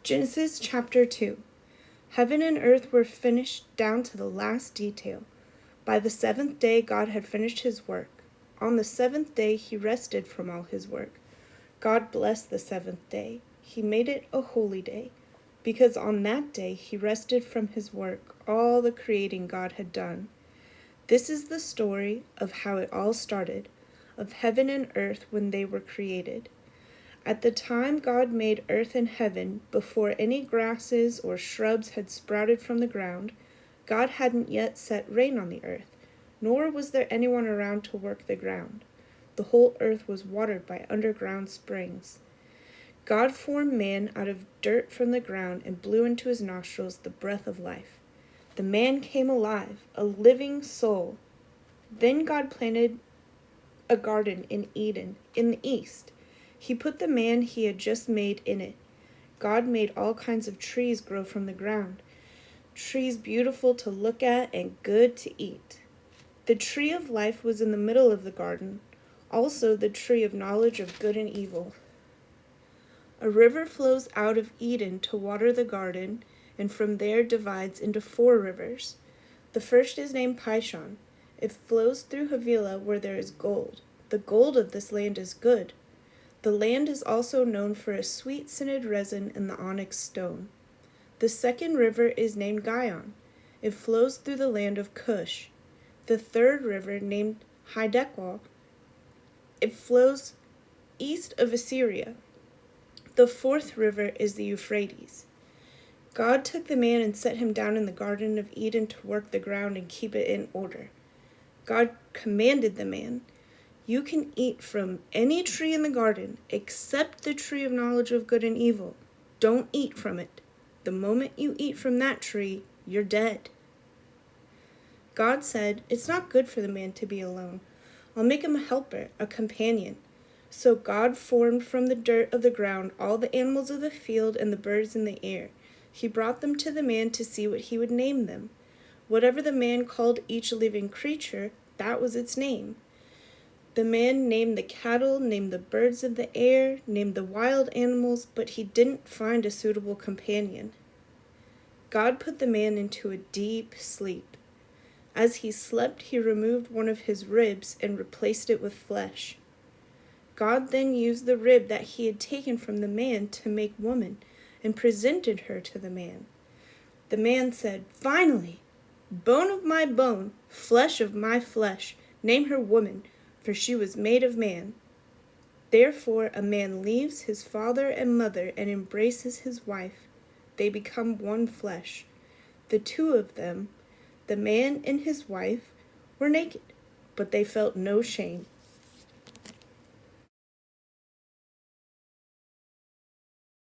Genesis chapter 2. Heaven and earth were finished down to the last detail. By the seventh day God had finished his work. On the seventh day he rested from all his work. God blessed the seventh day. He made it a holy day, because on that day he rested from his work, all the creating God had done. This is the story of how it all started, of heaven and earth when they were created. At the time God made earth and heaven, before any grasses or shrubs had sprouted from the ground, God hadn't yet set rain on the earth, nor was there anyone around to work the ground. The whole earth was watered by underground springs. God formed man out of dirt from the ground and blew into his nostrils the breath of life. The man came alive, a living soul. Then God planted a garden in Eden, in the east. He put the man he had just made in it. God made all kinds of trees grow from the ground, trees beautiful to look at and good to eat. The tree of life was in the middle of the garden, also the tree of knowledge of good and evil. A river flows out of Eden to water the garden, and from there divides into 4 rivers. The first is named Pishon. It flows through Havilah where there is gold. The gold of this land is good. The land is also known for a sweet scented resin and the onyx stone. The second river is named Gihon. It flows through the land of Cush. The third river, named Hiddekel, it flows east of Assyria. The fourth river is the Euphrates. God took the man and set him down in the Garden of Eden to work the ground and keep it in order. God commanded the man, "You can eat from any tree in the garden except the tree of knowledge of good and evil. Don't eat from it. The moment you eat from that tree, you're dead." God said, "It's not good for the man to be alone. I'll make him a helper, a companion." So God formed from the dirt of the ground all the animals of the field and the birds in the air. He brought them to the man to see what he would name them. Whatever the man called each living creature, that was its name. The man named the cattle, named the birds of the air, named the wild animals, but he didn't find a suitable companion. God put the man into a deep sleep. As he slept, he removed one of his ribs and replaced it with flesh. God then used the rib that he had taken from the man to make woman and presented her to the man. The man said, "Finally, bone of my bone, flesh of my flesh, name her woman, for she was made of man." Therefore a man leaves his father and mother and embraces his wife. They become one flesh. The two of them, the man and his wife, were naked, but they felt no shame.